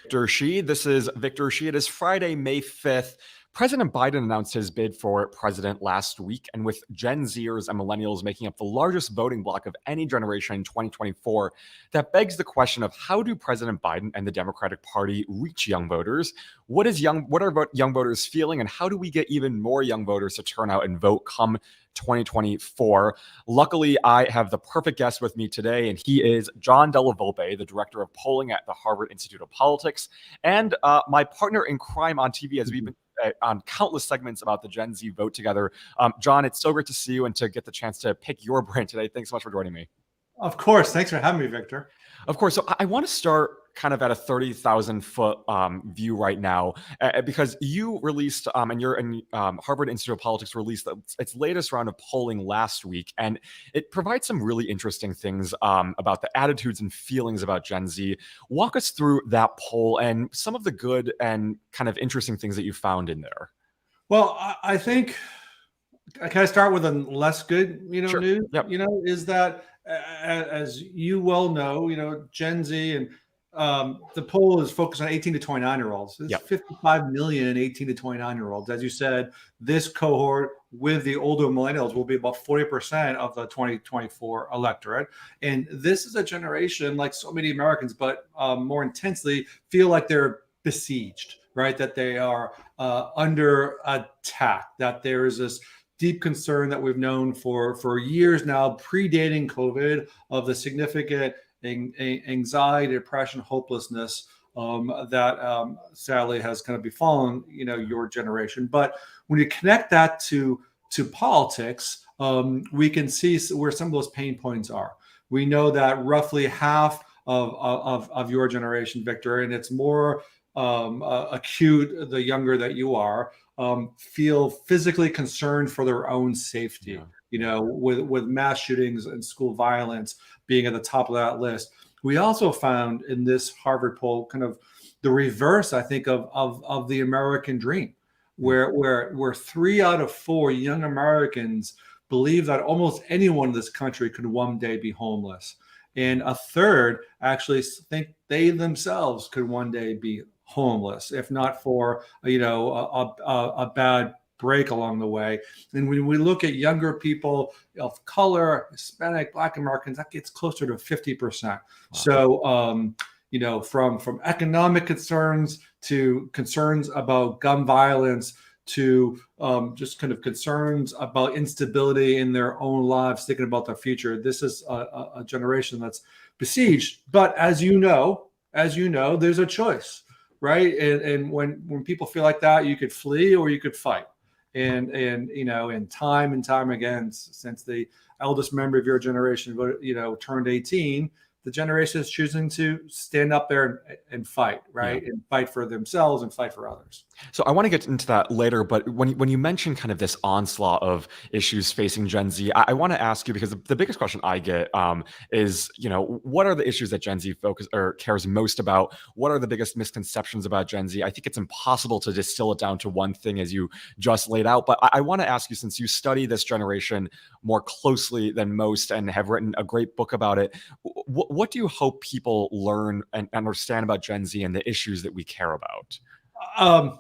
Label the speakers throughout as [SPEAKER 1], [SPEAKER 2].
[SPEAKER 1] Victor Shi. This is Victor Shi. It is Friday, May 5th. President Biden announced his bid for president last week, and with Gen Zers and millennials making up the largest voting bloc of any generation in 2024, that begs the question of how do President Biden and the Democratic Party reach young voters? What are young voters feeling, and how do we get even more young voters to turn out and vote come 2024? Luckily, I have the perfect guest with me today, and he is John Della Volpe, the director of polling at the Harvard Institute of Politics, and my partner in crime on TV, as we've been on countless segments about the Gen Z vote together. John, it's so great to see you and to get the chance to pick your brain today. Thanks so much for joining me.
[SPEAKER 2] Of course. Thanks for having me, Victor.
[SPEAKER 1] Of course. So I want to start kind of at a 30,000 foot view right now, because you released, and Harvard Institute of Politics released its latest round of polling last week, and it provides some really interesting things about the attitudes and feelings about Gen Z. Walk us through that poll and some of the good and kind of interesting things that you found in there.
[SPEAKER 2] Well, I think, can I start with a less good,
[SPEAKER 1] Sure.
[SPEAKER 2] news?
[SPEAKER 1] Yep.
[SPEAKER 2] Is that as you well know, Gen Z and the poll is focused on 18 to 29-year-olds. There's 55 million 18 to 29-year-olds. As you said, this cohort with the older millennials will be about 40% of the 2024 electorate. And this is a generation, like so many Americans, but more intensely, feel like they're besieged, right? That they are under attack, that there is this deep concern that we've known for years now, predating COVID, of the significant anxiety, depression, hopelessness that sadly has kind of befallen your generation. But when you connect that to politics, we can see where some of those pain points are. We know that roughly half of your generation, Victor, and it's more acute the younger that you are, feel physically concerned for their own safety. With mass shootings and school violence being at the top of that list. We also found in this Harvard poll kind of the reverse, I think, of the American dream, where 3 out of 4 young Americans believe that almost anyone in this country could one day be homeless. And a third actually think they themselves could one day be homeless, if not for a bad break along the way. And when we look at younger people of color, Hispanic, Black Americans, that gets closer to 50%. Wow. So, from economic concerns to concerns about gun violence to just kind of concerns about instability in their own lives, thinking about their future. This is a generation that's besieged. But as you know, there's a choice, right? And when people feel like that, you could flee or you could fight. And time and time again, since the eldest member of your generation, turned 18, the generation is choosing to stand up there and fight, right? Yeah. And fight for themselves and fight for others.
[SPEAKER 1] So I want to get into that later, but when you mention kind of this onslaught of issues facing Gen Z, I want to ask you, because the biggest question I get is, what are the issues that Gen Z cares most about? What are the biggest misconceptions about Gen Z? I think it's impossible to distill it down to one thing, as you just laid out. But I want to ask you, since you study this generation more closely than most and have written a great book about it, what do you hope people learn and understand about Gen Z and the issues that we care about?
[SPEAKER 2] A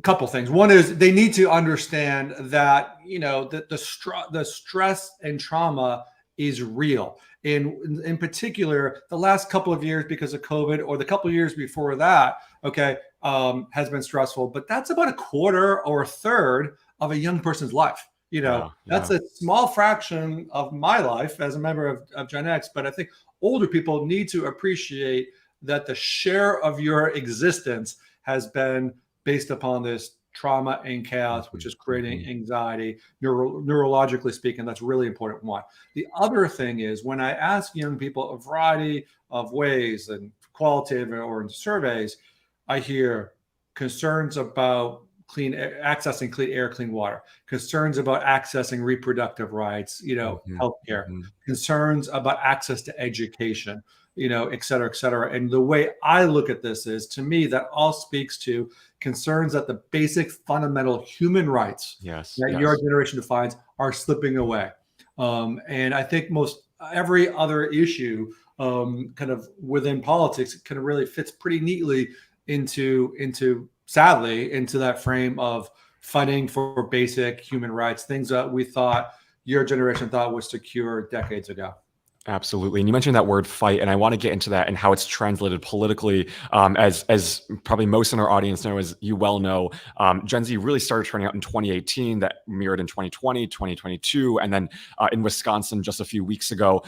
[SPEAKER 2] couple things. One is they need to understand that the stress and trauma is real. And in particular, the last couple of years because of COVID, or the couple of years before that, has been stressful. But that's about a quarter or a third of a young person's life. That's a small fraction of my life as a member of Gen X. But I think older people need to appreciate that the share of your existence has been based upon this trauma and chaos, which is creating anxiety, neurologically speaking. That's a really important one. The other thing is, when I ask young people a variety of ways, and qualitative or in surveys, I hear concerns about accessing clean air, clean water, concerns about accessing reproductive rights, healthcare, concerns about access to education, et cetera, et cetera. And the way I look at this is, to me, that all speaks to concerns that the basic fundamental human rights that your generation defines are slipping away. And I think most every other issue kind of within politics, it kind of really fits pretty neatly into sadly into that frame of fighting for basic human rights, things that we thought your generation thought was secure decades ago.
[SPEAKER 1] Absolutely. And you mentioned that word fight, and I want to get into that and how it's translated politically. As probably most in our audience know, as you well know, Gen Z really started turning out in 2018, that mirrored in 2020, 2022, and then in Wisconsin just a few weeks ago.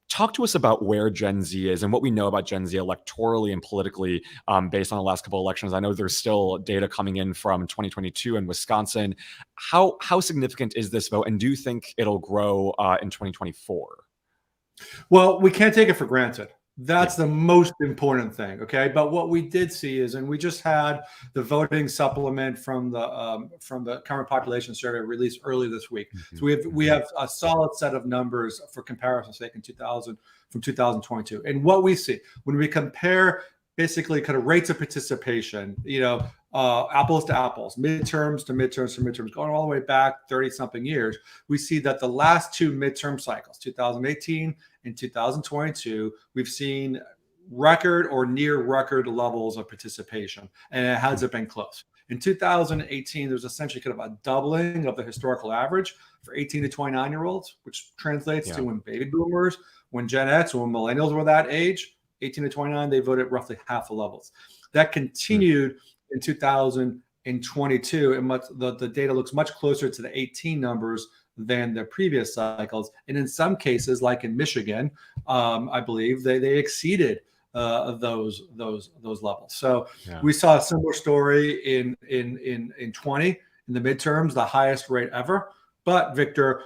[SPEAKER 1] Talk to us about where Gen Z is and what we know about Gen Z electorally and politically based on the last couple of elections. I know there's still data coming in from 2022 in Wisconsin. How significant is this vote, and do you think it'll grow in 2024?
[SPEAKER 2] Well, we can't take it for granted. That's the most important thing. Okay. But what we did see is, and we just had the voting supplement from the current population survey released early this week. So we have a solid set of numbers for comparison's sake from 2022. And what we see when we compare basically kind of rates of participation, apples to apples, midterms to midterms to midterms, going all the way back 30 something years, we see that the last two midterm cycles, 2018 and 2022, we've seen record or near record levels of participation, and it hasn't been close. In 2018, there's essentially kind of a doubling of the historical average for 18 to 29-year-olds, which translates to when baby boomers, when Gen X, when millennials were that age, 18 to 29, they voted roughly half the levels. That continued in 2022, and the data looks much closer to the 18 numbers than the previous cycles. And in some cases, like in Michigan, I believe they exceeded those levels. So we saw a similar story in 20 in the midterms, the highest rate ever. But Victor,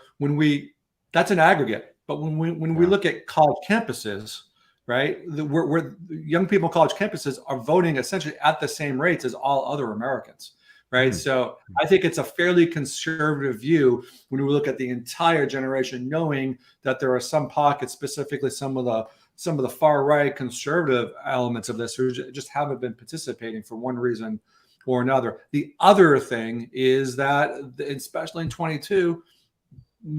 [SPEAKER 2] that's an aggregate. But when we look at college campuses, right, where young people on college campuses are voting essentially at the same rates as all other Americans, right? So I think it's a fairly conservative view when we look at the entire generation, knowing that there are some pockets, specifically some of the far right conservative elements of this, who just haven't been participating for one reason or another. The other thing is that, especially in 22,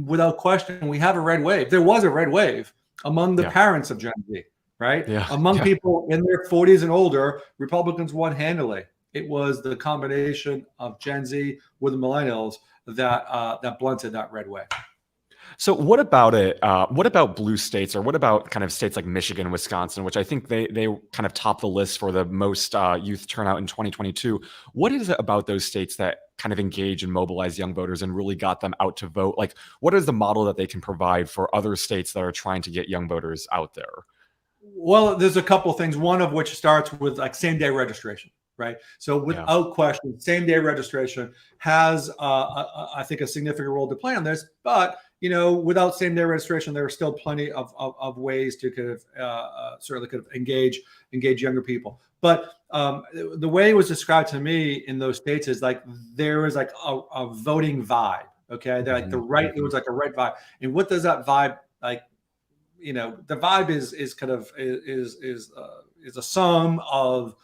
[SPEAKER 2] without question, we have a red wave. There was a red wave among the parents of Gen Z. Right? Among people in their 40s and older, Republicans won handily. It was the combination of Gen Z with the millennials that blunted that red wave.
[SPEAKER 1] So what about it? What about blue states, or what about kind of states like Michigan, Wisconsin, which I think they kind of top the list for the most youth turnout in 2022? What is it about those states that kind of engage and mobilize young voters and really got them out to vote? Like, what is the model that they can provide for other states that are trying to get young voters out there?
[SPEAKER 2] Well, there's a couple of things, one of which starts with like same-day registration, right? So without question, same-day registration has, I think, a significant role to play on this. But, without same-day registration, there are still plenty of ways to kind of certainly could engage younger people. But the way it was described to me in those states is like there was like a voting vibe, okay? They're like it was like a right vibe. And what does that vibe like? The vibe is kind of is a sum of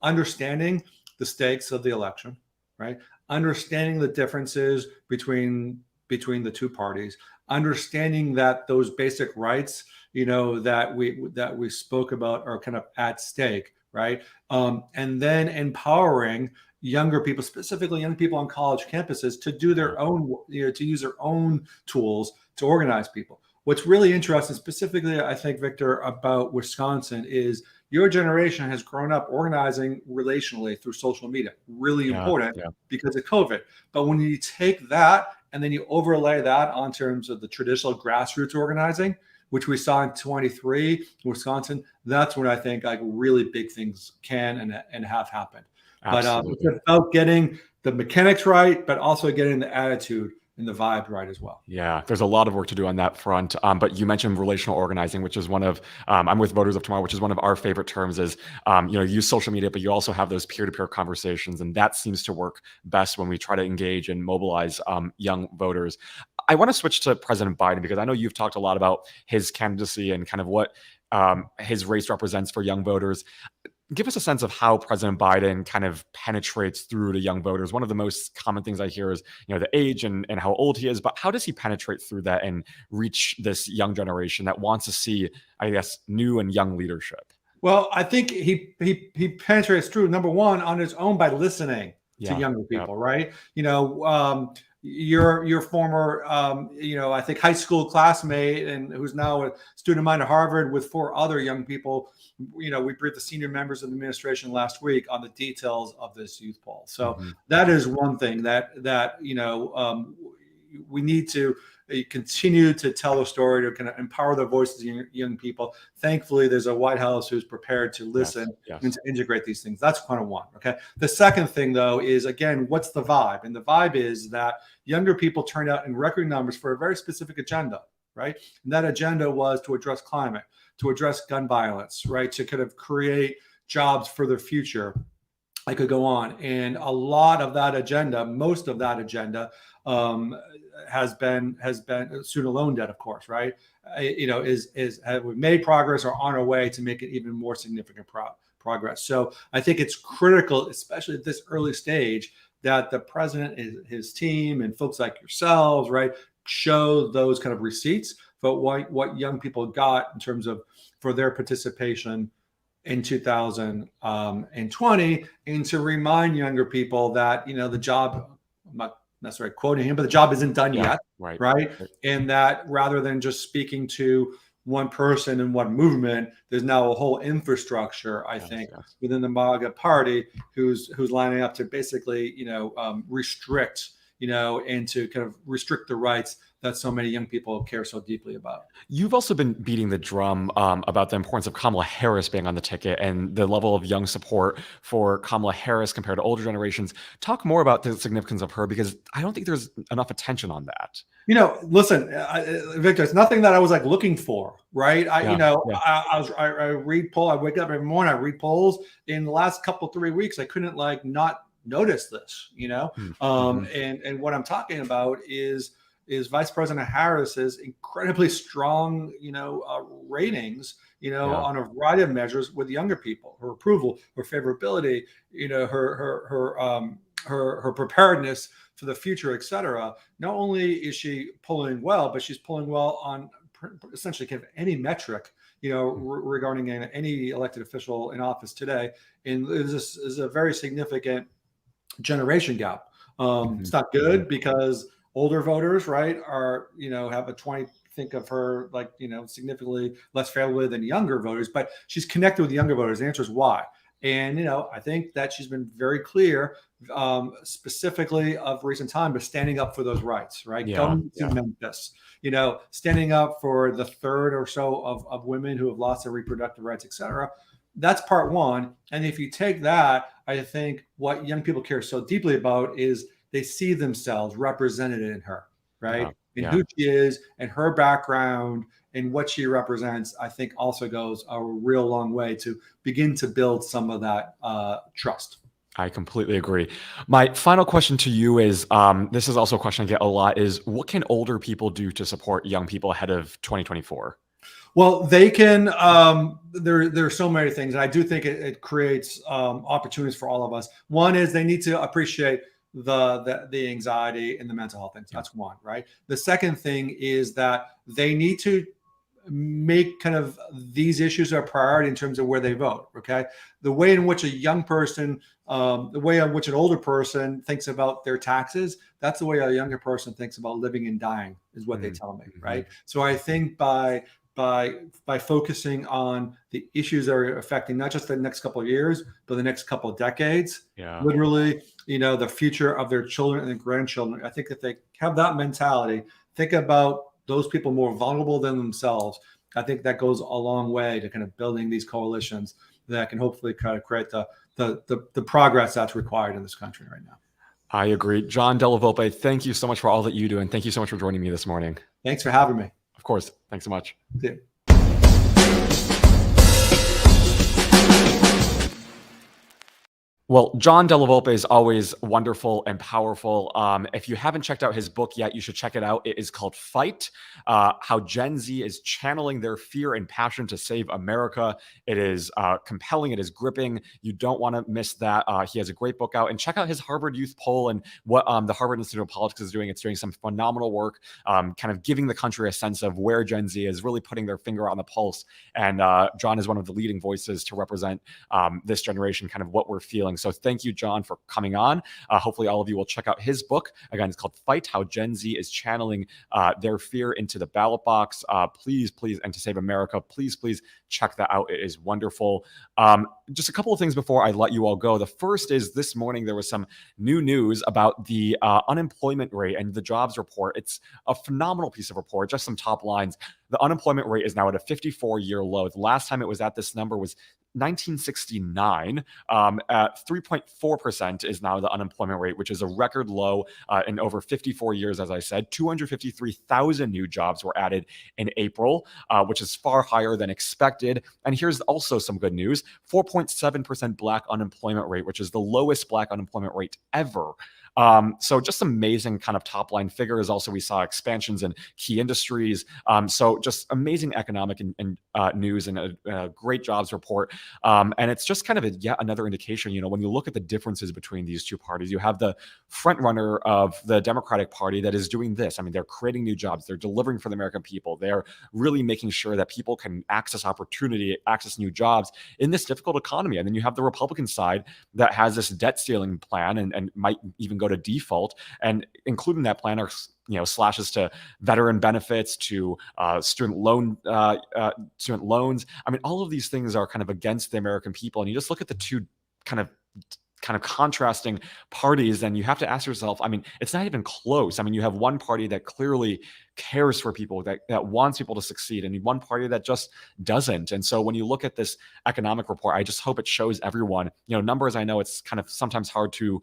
[SPEAKER 2] understanding the stakes of the election, right? Understanding the differences between the two parties, understanding that those basic rights, that we spoke about are kind of at stake, right? And then empowering younger people, specifically young people on college campuses, to do their own, to use their own tools to organize people. What's really interesting, specifically, I think, Victor, about Wisconsin is your generation has grown up organizing relationally through social media. Really important because of COVID. But when you take that and then you overlay that on terms of the traditional grassroots organizing, which we saw in 23 Wisconsin, that's when I think like really big things can and have happened. Absolutely. But it's about getting the mechanics right, but also getting the attitude and the vibe right as well.
[SPEAKER 1] Yeah, there's a lot of work to do on that front. But you mentioned relational organizing, which is one of, I'm with Voters of Tomorrow, which is one of our favorite terms is, use social media, but you also have those peer-to-peer conversations. And that seems to work best when we try to engage and mobilize young voters. I want to switch to President Biden, because I know you've talked a lot about his candidacy and kind of what his race represents for young voters. Give us a sense of how President Biden kind of penetrates through to young voters. One of the most common things I hear is, the age and how old he is, but how does he penetrate through that and reach this young generation that wants to see, I guess, new and young leadership?
[SPEAKER 2] Well, I think he penetrates through, number one, on his own by listening to younger people, right? Your former, I think high school classmate, and who's now a student of mine at Harvard with 4 other young people. We briefed the senior members of the administration last week on the details of this youth poll. So that is one thing that we need to continue to tell a story to kind of empower the voices of young people. Thankfully, there's a White House who's prepared to listen and to integrate these things. That's kind of one. Okay. The second thing, though, is, again, what's the vibe? And the vibe is that younger people turned out in record numbers for a very specific agenda, right? And that agenda was to address climate, to address gun violence, right? To kind of create jobs for the future. I could go on. And a lot of that agenda, most of that agenda, has been student loan debt, of course, right? Have we made progress or on our way to make it even more significant progress? So I think it's critical, especially at this early stage, that the president and his team and folks like yourselves, right, show those kind of receipts for what young people got in terms of for their participation in 2020, and to remind younger people that the job, I'm not necessarily quoting him, but the job isn't done yet, right? And that rather than just speaking to one person and one movement, there's now a whole infrastructure, I think, within the MAGA party who's lining up to basically, restrict, and to kind of restrict the rights that so many young people care so deeply about.
[SPEAKER 1] You've also been beating the drum about the importance of Kamala Harris being on the ticket and the level of young support for Kamala Harris compared to older generations. Talk more about the significance of her, because I don't think there's enough attention on that.
[SPEAKER 2] Listen, Victor, it's nothing that I was looking for, right? I read polls. I wake up every morning, I read polls. In the last 3 weeks, I couldn't not notice this, and what I'm talking about is Vice President Harris's incredibly strong, ratings, on a variety of measures with younger people, her approval, her favorability, her preparedness for the future, et cetera. Not only is she polling well, but she's polling well on essentially kind of any metric, regarding any elected official in office today. And this is a very significant generation gap. It's not good because older voters, right, are, have a 20, think of her significantly less favorably than younger voters, but she's connected with younger voters. The answer is why. And, I think that she's been very clear, specifically of recent time, but standing up for those rights, right? Going to Memphis, standing up for the third or so of women who have lost their reproductive rights, et cetera. That's part one. And if you take that, I think what young people care so deeply about is they see themselves represented in her, right? And who she is and her background and what she represents, I think also goes a real long way to begin to build some of that trust.
[SPEAKER 1] I completely agree. My final question to you is, this is also a question I get a lot, is what can older people do to support young people ahead of 2024?
[SPEAKER 2] Well, they can, there are so many things. And I do think it creates opportunities for all of us. One is they need to appreciate the anxiety and the mental health things. That's one, right? The second thing is that they need to make kind of these issues a priority in terms of where they vote. Okay. The way in which a young person, the way in which an older person thinks about their taxes, that's the way a younger person thinks about living and dying, is what they tell me. Right. So I think by focusing on the issues that are affecting not just the next couple of years, but the next couple of decades, literally, the future of their children and their grandchildren. I think if they have that mentality, think about those people more vulnerable than themselves, I think that goes a long way to kind of building these coalitions that can hopefully kind of create the progress that's required in this country right now.
[SPEAKER 1] I agree. John Della Volpe, thank you so much for all that you do. And thank you so much for joining me this morning.
[SPEAKER 2] Thanks for having me.
[SPEAKER 1] Of course. Thanks so much.
[SPEAKER 2] See you.
[SPEAKER 1] Well, John Della Volpe is always wonderful and powerful. If you haven't checked out his book yet, you should check it out. It is called Fight, How Gen Z is Channeling Their Fear and Passion to Save America. It is compelling. It is gripping. You don't want to miss that. He has a great book out. And check out his Harvard Youth Poll and what the Harvard Institute of Politics is doing. It's doing some phenomenal work, kind of giving the country a sense of where Gen Z is, really putting their finger on the pulse. And John is one of the leading voices to represent this generation, kind of what we're feeling. So thank you, John, for coming on. Hopefully all of you will check out his book. Again, it's called Fight, How Gen Z is Channeling Their Fear into the Ballot Box. Please, and to save America, please check that out. It is wonderful. Just a couple of things before I let you all go. The first is this morning there was some new news about the unemployment rate and the jobs report. It's a phenomenal piece of report. Just some top lines. The unemployment rate is now at a 54-year low. The last time it was at this number was 1969. At 3.4% is now the unemployment rate, which is a record low in over 54 years. As I said, 253,000 new jobs were added in April, which is far higher than expected. And here's also some good news: 4.7% Black unemployment rate, which is the lowest Black unemployment rate ever. So just amazing kind of top line figures. Also, we saw expansions in key industries. So just amazing economic and news and a great jobs report. And it's just kind of yet another indication, when you look at the differences between these two parties, you have the front runner of the Democratic Party that is doing this. I mean, they're creating new jobs. They're delivering for the American people. They're really making sure that people can access opportunity, access new jobs in this difficult economy. And then you have the Republican side that has this debt ceiling plan and might even go to default, and including that plan are slashes to veteran benefits, to student loans. I mean, all of these things are kind of against the American people. And you just look at the two kind of contrasting parties, and you have to ask yourself, I mean, it's not even close. I mean, you have one party that clearly cares for people, that wants people to succeed, and one party that just doesn't. And so when you look at this economic report, I just hope it shows everyone, numbers. I know it's kind of sometimes hard to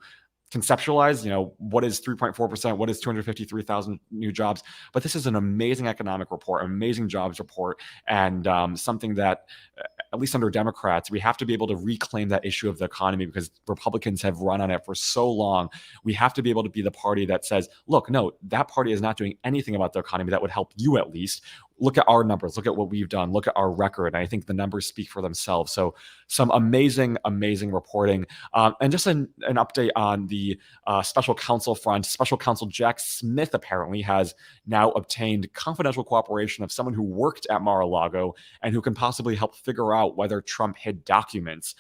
[SPEAKER 1] conceptualize, what is 3.4%, what is 253,000 new jobs, but this is an amazing economic report, amazing jobs report, and something that, at least under Democrats, we have to be able to reclaim that issue of the economy, because Republicans have run on it for so long. We have to be able to be the party that says, look, no, that party is not doing anything about the economy that would help you. At least look at our numbers, look at what we've done, look at our record. And I think the numbers speak for themselves. So some amazing reporting. And just an update on the special counsel front. Special counsel Jack Smith apparently has now obtained confidential cooperation of someone who worked at Mar-a-Lago and who can possibly help figure out whether Trump hid documents.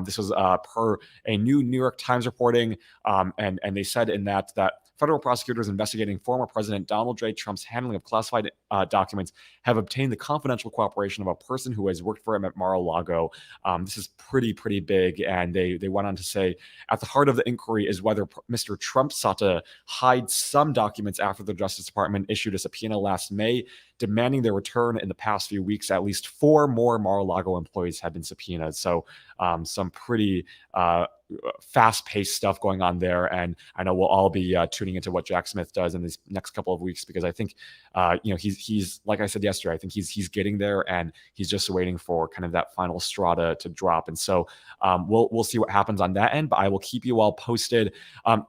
[SPEAKER 1] This was per a new New York Times reporting. And they said in that federal prosecutors investigating former President Donald J. Trump's handling of classified documents have obtained the confidential cooperation of a person who has worked for him at Mar-a-Lago. This is pretty big. And they went on to say, at the heart of the inquiry is whether Mr. Trump sought to hide some documents after the Justice Department issued a subpoena last May, demanding their return. In the past few weeks, at least 4 more Mar-a-Lago employees have been subpoenaed. So some pretty fast-paced stuff going on there, and I know we'll all be tuning into what Jack Smith does in these next couple of weeks, because I think he's like I said yesterday, I think he's getting there, and he's just waiting for kind of that final straw to drop. And so we'll see what happens on that end, but I will keep you all posted.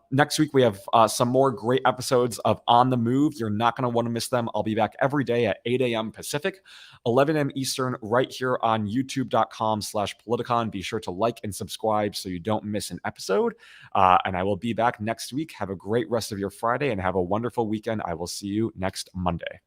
[SPEAKER 1] Next week we have some more great episodes of On the Move. You're not going to want to miss them. I'll be back every day at 8 a.m. Pacific, 11 a.m. Eastern, right here on youtube.com/Politicon. Be sure to like and subscribe so you don't miss an episode. And I will be back next week. Have a great rest of your Friday and have a wonderful weekend. I will see you next Monday.